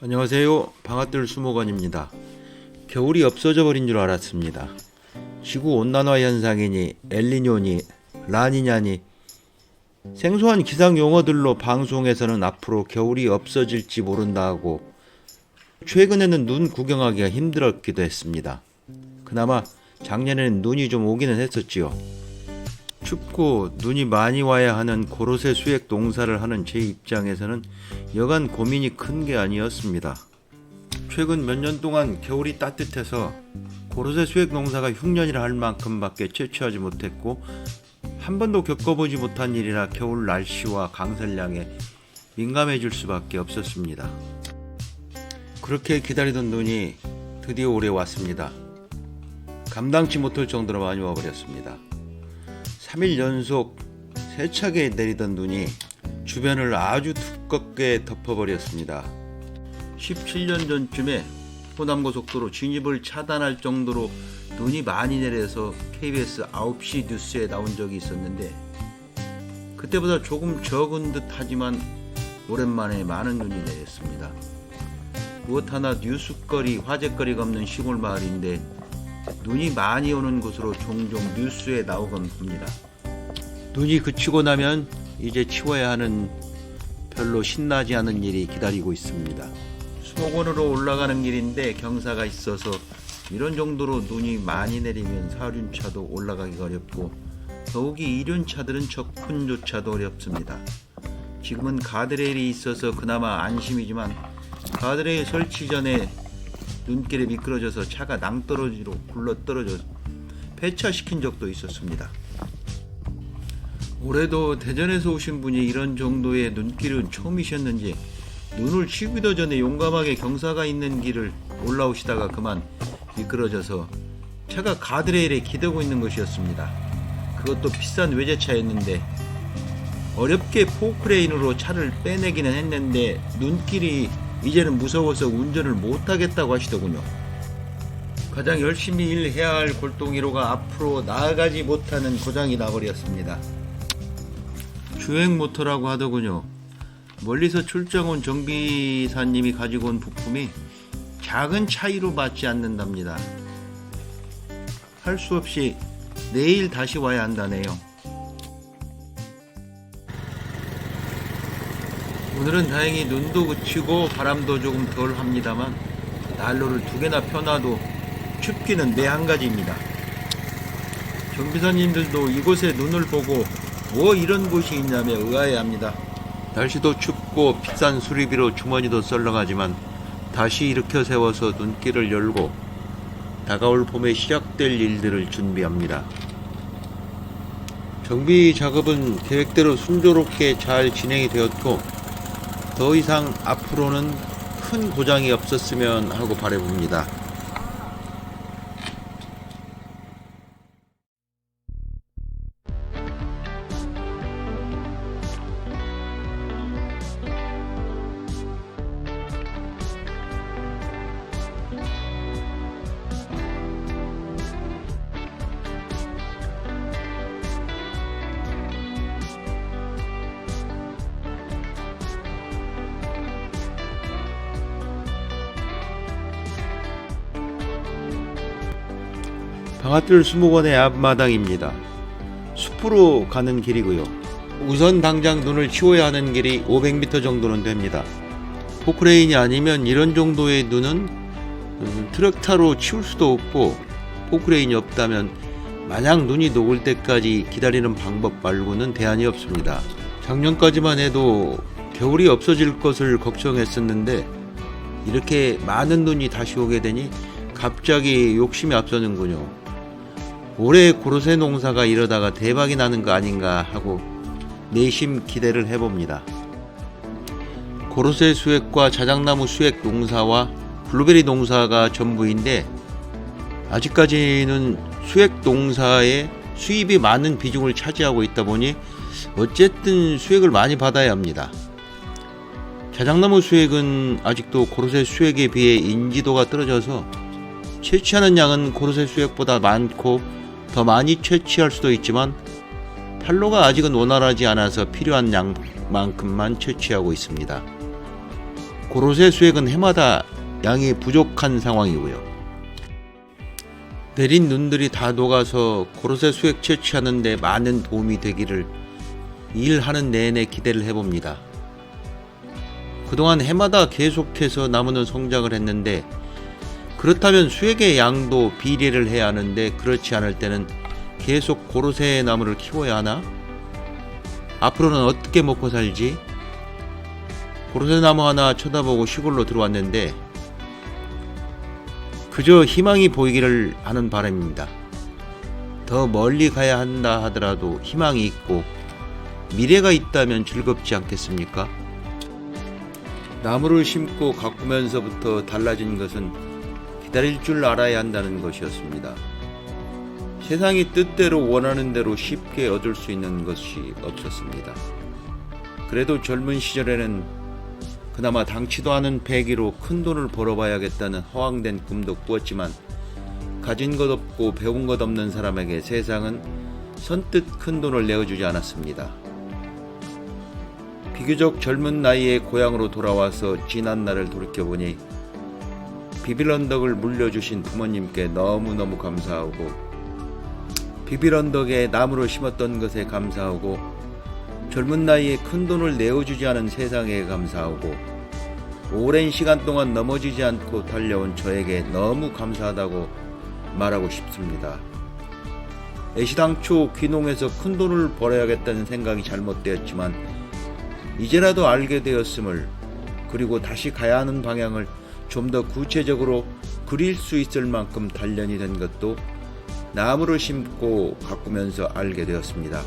안녕하세요. 방앗들 수목원입니다. 겨울이 없어져 버린 줄 알았습니다. 지구온난화 현상이니 엘니뇨니 라니냐니 생소한 기상 용어들로 방송에서는 앞으로 겨울이 없어질지 모른다 하고 최근에는 눈 구경하기가 힘들었기도 했습니다. 그나마 작년에는 눈이 좀 오기는 했었지요. 춥고 눈이 많이 와야 하는 고로쇠 수액 농사를 하는 제 입장에서는 여간 고민이 큰 게 아니었습니다. 최근 몇 년 동안 겨울이 따뜻해서 고로쇠 수액 농사가 흉년이라 할 만큼밖에 채취하지 못했고 한 번도 겪어보지 못한 일이라 겨울 날씨와 강설량에 민감해질 수밖에 없었습니다. 그렇게 기다리던 눈이 드디어 올해 왔습니다. 감당치 못할 정도로 많이 와버렸습니다. 3일 연속 세차게 내리던 눈이 주변을 아주 두껍게 덮어버렸습니다. 17년 전쯤에 호남고속도로 진입을 차단할 정도로 눈이 많이 내려서 KBS 9시 뉴스에 나온 적이 있었는데 그때보다 조금 적은 듯 하지만 오랜만에 많은 눈이 내렸습니다. 무엇 하나 뉴스거리, 화제거리가 없는 시골 마을인데 눈이 많이 오는 곳으로 종종 뉴스에 나오곤 합니다. 눈이 그치고 나면 이제 치워야 하는 별로 신나지 않은 일이 기다리고 있습니다. 수목원으로 올라가는 길인데 경사가 있어서 이런 정도로 눈이 많이 내리면 4륜차도 올라가기가 어렵고 더욱이 2륜차들은 적군조차도 어렵습니다. 지금은 가드레일이 있어서 그나마 안심이지만 가드레일 설치 전에 눈길에 미끄러져서 차가 낭떠러지로 굴러떨어져 폐차시킨 적도 있었습니다. 올해도 대전에서 오신 분이 이런 정도의 눈길은 처음이셨는지 눈을 치기도 전에 용감하게 경사가 있는 길을 올라오시다가 그만 미끄러져서 차가 가드레일에 기대고 있는 것이었습니다. 그것도 비싼 외제차였는데 어렵게 포크레인으로 차를 빼내기는 했는데 눈길이 이제는 무서워서 운전을 못하겠다고 하시더군요. 가장 열심히 일해야 할 골동이로가 앞으로 나아가지 못하는 고장이 나버렸습니다. 주행 모터라고 하더군요. 멀리서 출장 온 정비사님이 가지고 온 부품이 작은 차이로 맞지 않는답니다. 할 수 없이 내일 다시 와야 한다네요. 오늘은 다행히 눈도 그치고 바람도 조금 덜 합니다만 난로를 2개나 펴놔도 춥기는 내 한 가지입니다. 정비사님들도 이곳에 눈을 보고 뭐 이런 곳이 있냐며 의아해합니다. 날씨도 춥고 비싼 수리비로 주머니도 썰렁하지만 다시 일으켜 세워서 눈길을 열고 다가올 봄에 시작될 일들을 준비합니다. 정비 작업은 계획대로 순조롭게 잘 진행이 되었고 더 이상 앞으로는 큰 고장이 없었으면 하고 바라봅니다. 방앗들 수목원의 앞마당입니다. 숲으로 가는 길이고요. 우선 당장 눈을 치워야 하는 길이 500m 정도는 됩니다. 포크레인이 아니면 이런 정도의 눈은 트럭타로 치울 수도 없고 포크레인이 없다면 마냥 눈이 녹을 때까지 기다리는 방법 말고는 대안이 없습니다. 작년까지만 해도 겨울이 없어질 것을 걱정했었는데 이렇게 많은 눈이 다시 오게 되니 갑자기 욕심이 앞서는군요. 올해 고로쇠 농사가 이러다가 대박이 나는 거 아닌가 하고 내심 기대를 해봅니다. 고로쇠 수액과 자작나무 수액 농사와 블루베리 농사가 전부인데 아직까지는 수액 농사에 수입이 많은 비중을 차지하고 있다 보니 어쨌든 수액을 많이 받아야 합니다. 자작나무 수액은 아직도 고로쇠 수액에 비해 인지도가 떨어져서 채취하는 양은 고로쇠 수액보다 많고 더 많이 채취할 수도 있지만 판로가 아직은 원활하지 않아서 필요한 양만큼만 채취하고 있습니다. 고로쇠 수액은 해마다 양이 부족한 상황이고요. 내린 눈들이 다 녹아서 고로쇠 수액 채취하는 데 많은 도움이 되기를 일하는 내내 기대를 해봅니다. 그동안 해마다 계속해서 나무는 성장을 했는데, 그렇다면 수액의 양도 비례를 해야 하는데 그렇지 않을 때는 계속 고로쇠 나무를 키워야 하나? 앞으로는 어떻게 먹고 살지? 고로쇠 나무 하나 쳐다보고 시골로 들어왔는데 그저 희망이 보이기를 하는 바람입니다. 더 멀리 가야 한다 하더라도 희망이 있고 미래가 있다면 즐겁지 않겠습니까? 나무를 심고 가꾸면서부터 달라진 것은 기다릴 줄 알아야 한다는 것이었습니다. 세상이 뜻대로 원하는 대로 쉽게 얻을 수 있는 것이 없었습니다. 그래도 젊은 시절에는 그나마 당치도 않은 배기로 큰 돈을 벌어봐야겠다는 허황된 꿈도 꾸었지만, 가진 것 없고 배운 것 없는 사람에게 세상은 선뜻 큰 돈을 내어주지 않았습니다. 비교적 젊은 나이에 고향으로 돌아와서 지난 날을 돌이켜보니 비빌언덕을 물려주신 부모님께 너무너무 감사하고, 비빌언덕에 나무를 심었던 것에 감사하고, 젊은 나이에 큰 돈을 내어주지 않은 세상에 감사하고, 오랜 시간 동안 넘어지지 않고 달려온 저에게 너무 감사하다고 말하고 싶습니다. 애시당초 귀농해서 큰 돈을 벌어야겠다는 생각이 잘못되었지만 이제라도 알게 되었음을, 그리고 다시 가야 하는 방향을 좀 더 구체적으로 그릴 수 있을 만큼 단련이 된 것도 나무를 심고 가꾸면서 알게 되었습니다.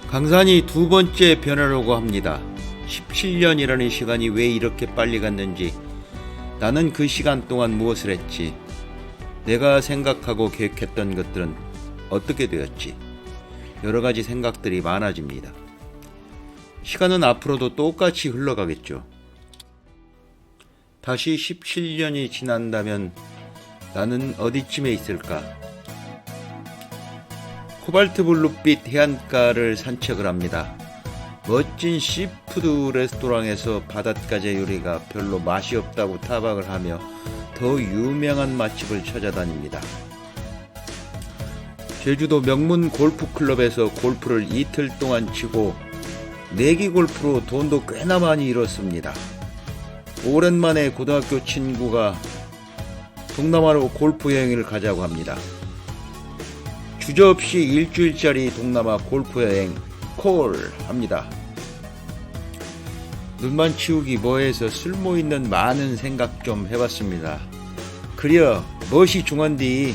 강산이 두 번째 변화라고 합니다. 17년이라는 시간이 왜 이렇게 빨리 갔는지, 나는 그 시간 동안 무엇을 했지, 내가 생각하고 계획했던 것들은 어떻게 되었지, 여러 가지 생각들이 많아집니다. 시간은 앞으로도 똑같이 흘러가겠죠. 다시 17년이 지난다면 나는 어디쯤에 있을까? 코발트 블루빛 해안가를 산책을 합니다. 멋진 시푸드 레스토랑에서 바닷가재 요리가 별로 맛이 없다고 타박을 하며 더 유명한 맛집을 찾아다닙니다. 제주도 명문 골프클럽에서 골프를 이틀 동안 치고 내기 골프로 돈도 꽤나 많이 잃었습니다. 오랜만에 고등학교 친구가 동남아로 골프 여행을 가자고 합니다. 주저없이 일주일짜리 동남아 골프 여행 콜 합니다. 눈만 치우기 뭐해서 쓸모있는 많은 생각 좀 해봤습니다. 그려 멋이 중헌디